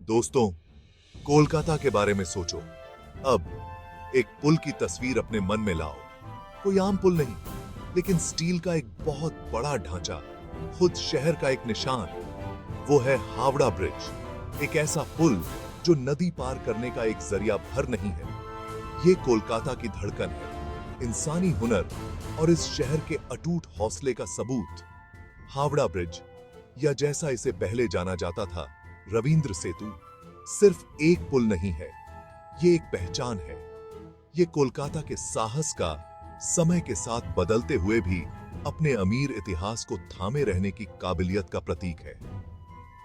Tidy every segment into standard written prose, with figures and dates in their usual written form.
दोस्तों, कोलकाता के बारे में सोचो। अब एक पुल की तस्वीर अपने मन में लाओ। कोई आम पुल नहीं, लेकिन स्टील का एक बहुत बड़ा ढांचा, खुद शहर का एक निशान। वो है हावड़ा ब्रिज, एक ऐसा पुल जो नदी पार करने का एक जरिया भर नहीं है। ये कोलकाता की धड़कन है, इंसानी हुनर और इस शहर के अटूट हौसले का सबूत। हावड़ा ब्रिज, या जैसा इसे पहले जाना जाता था, रविंद्र सेतु, सिर्फ एक पुल नहीं है, ये एक पहचान है। ये कोलकाता के साहस का, समय के साथ बदलते हुए भी अपने अमीर इतिहास को थामे रहने की काबिलियत का प्रतीक है।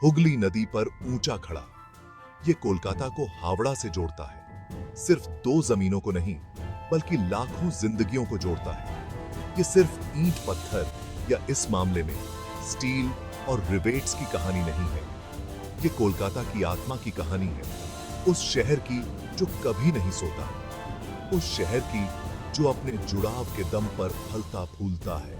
हुगली नदी पर ऊंचा खड़ा, ये कोलकाता को हावड़ा से जोड़ता है। सिर्फ दो जमीनों को नहीं, बल्कि लाखों जिंदगियों को जोड़ता है। ये सिर्फ ईंट पत्थर या इस मामले में स्टील और रिवेट्स की कहानी नहीं है। ये कोलकाता की आत्मा की कहानी है, उस शहर की जो कभी नहीं सोता, उस शहर की जो अपने जुड़ाव के दम पर फलता फूलता है।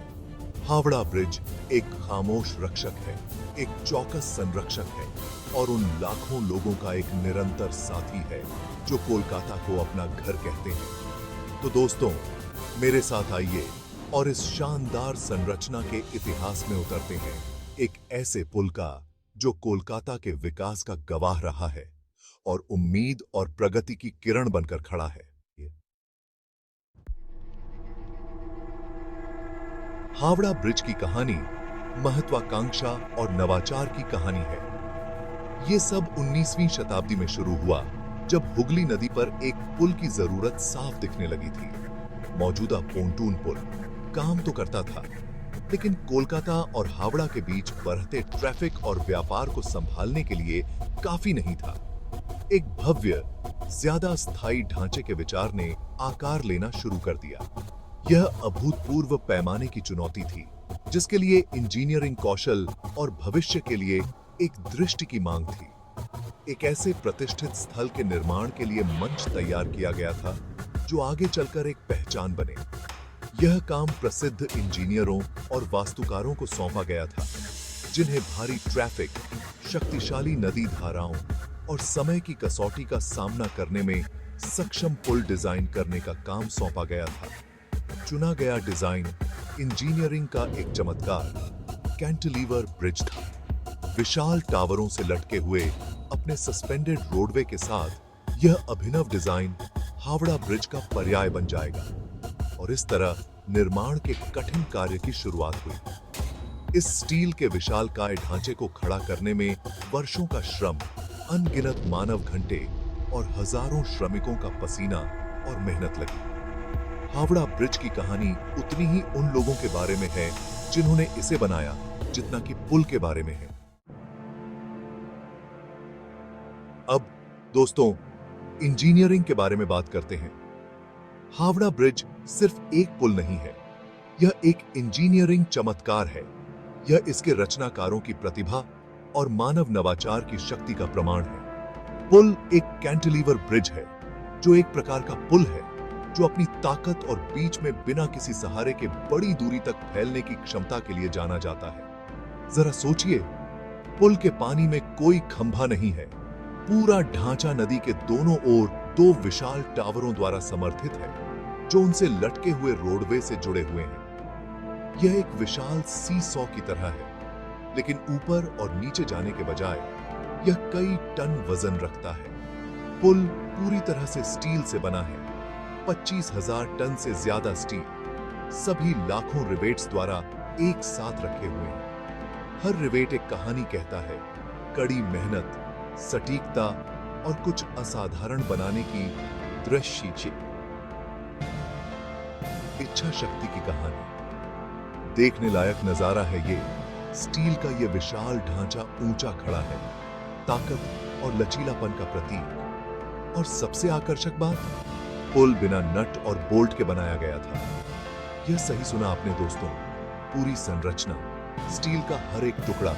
हावड़ा ब्रिज एक खामोश रक्षक है, एक चौकस संरक्षक है और उन लाखों लोगों का एक निरंतर साथी है जो कोलकाता को अपना घर कहते हैं। तो दोस्तों, मेरे साथ आइए और इस शानदार संरचना के इतिहास में उतरते हैं, एक ऐसे पुल का जो कोलकाता के विकास का गवाह रहा है और उम्मीद और प्रगति की किरण बनकर खड़ा है। हावड़ा ब्रिज की कहानी महत्वाकांक्षा और नवाचार की कहानी है। ये सब 19वीं शताब्दी में शुरू हुआ, जब हुगली नदी पर एक पुल की जरूरत साफ दिखने लगी थी। मौजूदा पोंटून पुल काम तो करता था, लेकिन कोलकाता और हावड़ा के बीच बढ़ते ट्रैफिक और व्यापार को संभालने के लिए काफी नहीं था। एक भव्य, ज्यादा स्थायी ढांचे के विचार ने आकार लेना शुरू कर दिया। यह अभूतपूर्व पैमाने की चुनौती थी, जिसके लिए इंजीनियरिंग कौशल और भविष्य के लिए एक दृष्टि की मांग थी। एक ऐसे प्रतिष्ठित स्थल के निर्माण के लिए मंच तैयार किया गया था जो आगे चलकर एक पहचान बने। यह काम प्रसिद्ध इंजीनियरों और वास्तुकारों को सौंपा गया था, जिन्हें भारी ट्रैफिक, शक्तिशाली नदी धाराओं और समय की कसौटी का सामना करने में सक्षम पुल डिजाइन करने का काम सौंपा गया था। चुना गया डिजाइन इंजीनियरिंग का एक चमत्कार कैंटिलीवर ब्रिज था। विशाल टावरों से लटके हुए अपने सस्पेंडेड रोडवे के साथ यह अभिनव डिजाइन हावड़ा ब्रिज का पर्याय बन जाएगा और इस तरह निर्माण के कठिन कार्य की शुरुआत हुई। इस स्टील के विशालकाय ढांचे को खड़ा करने में वर्षों का श्रम, अनगिनत मानव घंटे और हजारों श्रमिकों का पसीना और मेहनत लगी। हावड़ा ब्रिज की कहानी उतनी ही उन लोगों के बारे में है जिन्होंने इसे बनाया, जितना कि पुल के बारे में है। अब दोस्तों, इंजीनियरिंग के बारे में बात करते हैं। हावड़ा ब्रिज सिर्फ एक पुल नहीं है, यह एक इंजीनियरिंग चमत्कार है। यह इसके रचनाकारों की प्रतिभा और मानव नवाचार की शक्ति का प्रमाण है। पुल एक कैंटिलीवर ब्रिज है, जो एक प्रकार का पुल है जो अपनी ताकत और बीच में बिना किसी सहारे के बड़ी दूरी तक फैलने की क्षमता के लिए जाना जाता है। जरा सोचिए, पुल के पानी में कोई खंभा नहीं है, पूरा ढांचा नदी के दोनों ओर दो विशाल टावरों द्वारा समर्थित है, जो उनसे लटके हुए रोडवे से जुड़े हुए हैं। यह एक विशाल सी-सॉ की तरह है, लेकिन ऊपर और नीचे जाने के बजाय यह कई टन वजन रखता है। पुल पूरी तरह से स्टील से बना है, 25,000 टन से ज्यादा स्टील, सभी लाखों रिवेट्स द्वारा एक साथ रखे हुए हैं। हर रिवेट एक कहानी कहता है, कड़ी मेहनत, सटीकता और कुछ असाधारण बनाने की दृश्य इच्छा शक्ति की कहानी। देखने लायक नजारा है ये। स्टील का ये विशाल ढांचा ऊंचा खड़ा है, ताकत और लचीलापन का प्रतीक। और सबसे आकर्षक बात, पुल बिना नट और बोल्ट के बनाया गया था। यह सही सुना आपने दोस्तों, पूरी संरचना, स्टील का हर एक टुकड़ा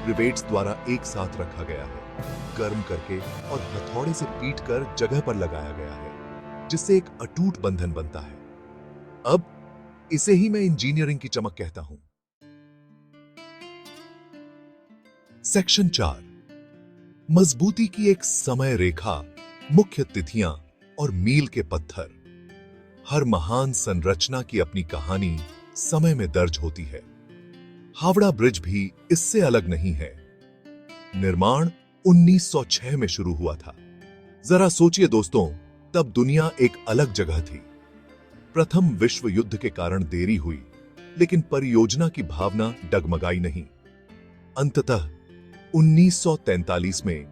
रिवेट्स द्वारा एक साथ रखा गया है, गर्म करके और हथौड़े से पीट कर जगह पर लगाया गया है, जिससे एक अटूट बंधन बनता है। अब इसे ही मैं इंजीनियरिंग की चमक कहता हूं। सेक्शन 4, मजबूती की एक समय रेखा, मुख्य तिथियां और मील के पत्थर। हर महान संरचना की अपनी कहानी समय में दर्ज होती है। हावड़ा ब्रिज भी इससे अलग नहीं है। निर्माण 1906 में शुरू हुआ था। जरा सोचिए दोस्तों, तब दुनिया एक अलग जगह थी। प्रथम विश्व युद्ध के कारण देरी हुई, लेकिन परियोजना की भावना डगमगाई नहीं। अंततः 1943 में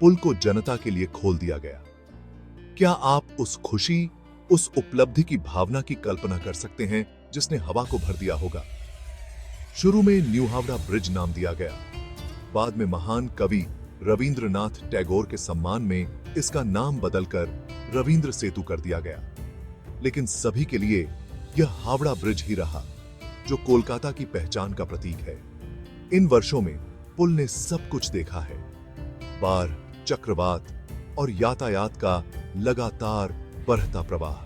पुल को जनता के लिए खोल दिया गया। क्या आप उस खुशी, उस उपलब्धि की भावना की कल्पना कर सकते हैं जिसने हवा को भर दिया होगा? शुरू में न्यू हावड़ा ब्रिज नाम दिया गया। बाद में महान कवि रविंद्रनाथ टैगोर के सम्मान में इसका नाम बदलकर रविंद्र सेतु कर दिया गया। लेकिन सभी के लिए यह हावड़ा ब्रिज ही रहा, जो कोलकाता की पहचान का प्रतीक है। इन वर्षों में पुल ने सब कुछ देखा है। बाढ़, चक्रवात और यातायात का लगातार बढ़ता प्रवाह।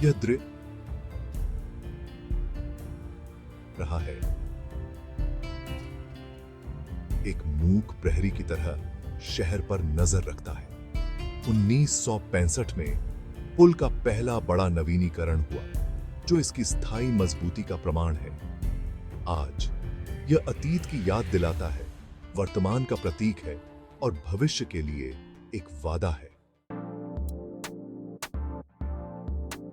यह दृश्य रहा है एक मूक प्रहरी की तरह शहर पर नजर रखता है। 1965 में पुल का पहला बड़ा नवीनीकरण हुआ, जो इसकी स्थायी मजबूती का प्रमाण है। आज यह अतीत की याद दिलाता है, वर्तमान का प्रतीक है और भविष्य के लिए एक वादा है।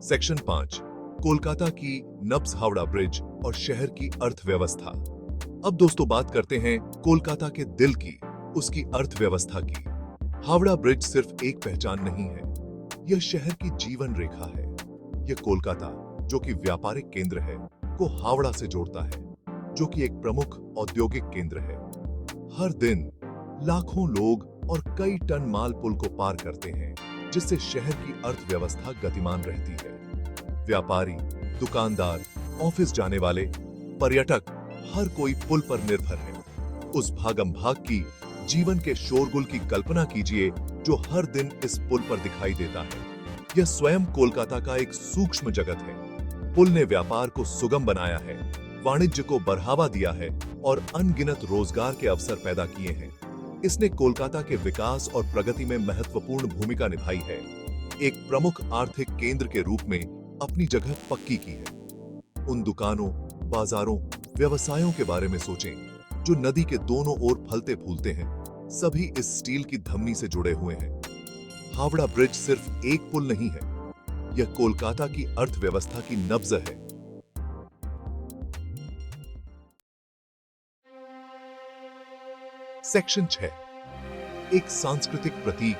सेक्शन 5, कोलकाता की नब्ज हावड़ा ब्रिज और शहर की अर्थव्यवस्था। अब दोस्तों बात करते हैं कोलकाता के दिल की, उसकी अर्थव्यवस्था की। हावड़ा ब्रिज सिर्फ एक पहचान नहीं है, यह शहर की जीवन रेखा है। यह कोलकाता, जो कि व्यापारिक केंद्र है, को हावड़ा से जोड़ता है, जो कि एक प्रमुख औद्योगिक केंद्र है। हर दिन लाखों लोग और कई टन माल पुल को पार करते हैं, जिससे शहर की अर्थव्यवस्था गतिमान रहती है। व्यापारी, दुकानदार, ऑफिस जाने वाले, पर्यटक, हर कोई पुल पर निर्भर है। उस भागम भाग की जीवन के शोरगुल की कल्पना कीजिए जो हर दिन इस पुल पर दिखाई देता है। यह स्वयं कोलकाता का एक सूक्ष्म जगत है। पुल ने व्यापार को सुगम बनाया है, वाणिज्य को बढ़ावा दिया है और अनगिनत रोजगार के अवसर पैदा किए हैं। इसने कोलकाता के विकास और प्रगति में महत्वपूर्ण भूमिका निभाई है। एक प्रमुख आर्थिक केंद्र के रूप में अपनी जगह पक्की की है। उन दुकानों, बाजारों, व्यवसायों के बारे में सोचें जो नदी के दोनों ओर फलते फूलते हैं। सभी इस स्टील की धमनी से जुड़े हुए हैं। हावड़ा ब्रिज सिर्फ एक पुल नहीं है, यह कोलकाता की अर्थव्यवस्था की नब्ज है। सेक्शन 6, एक सांस्कृतिक प्रतीक,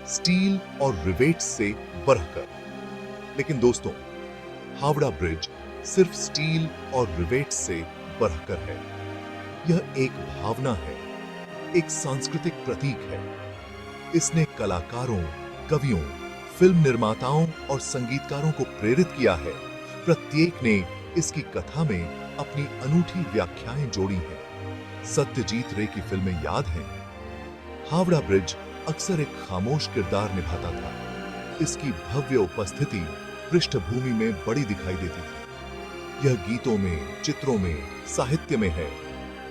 स्टील और रिवेट्स से बढ़कर। लेकिन दोस्तों, हावड़ा ब्रिज सिर्फ स्टील और रिवेट्स से बढ़कर है। यह एक भावना है, एक सांस्कृतिक प्रतीक है। इसने कलाकारों, कवियों, फिल्म निर्माताओं और संगीतकारों को प्रेरित किया है। प्रत्येक ने इसकी कथा में अपनी अनूठी व्याख्याएं जोड़ी हैं। सत्यजीत रे की फिल्में याद हैं? हावड़ा ब्रिज अक्सर एक खामोश किरदार निभाता था। इसकी भव्य उपस्थिति पृष्ठभूमि में बड़ी दिखाई देती थी। यह गीतों में, चित्रों में, साहित्य में है,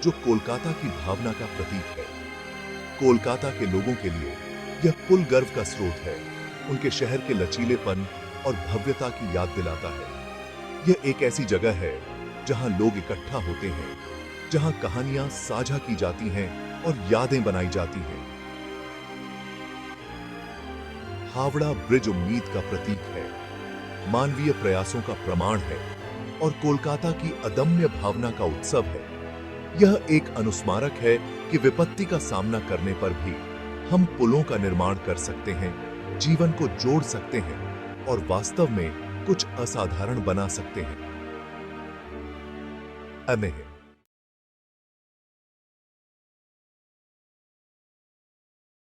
जो कोलकाता की भावना का प्रतीक है। कोलकाता के लोगों के लिए यह पुल गर्व का स्रोत है। उनके शहर के लचीलेपन और भव्यता की याद दिलाता है। यह एक ऐसी जगह है जहां लोग इकट्ठा होते हैं, जहां कहानियां साझा की जाती हैं और यादें बनाई जाती हैं। हावड़ा ब्रिज उम्मीद का प्रतीक है, मानवीय प्रयासों का प्रमाण है और कोलकाता की अदम्य भावना का उत्सव है। यह एक अनुस्मारक है कि विपत्ति का सामना करने पर भी हम पुलों का निर्माण कर सकते हैं, जीवन को जोड़ सकते हैं और वास्तव में कुछ असाधारण बना सकते हैं। अमेह।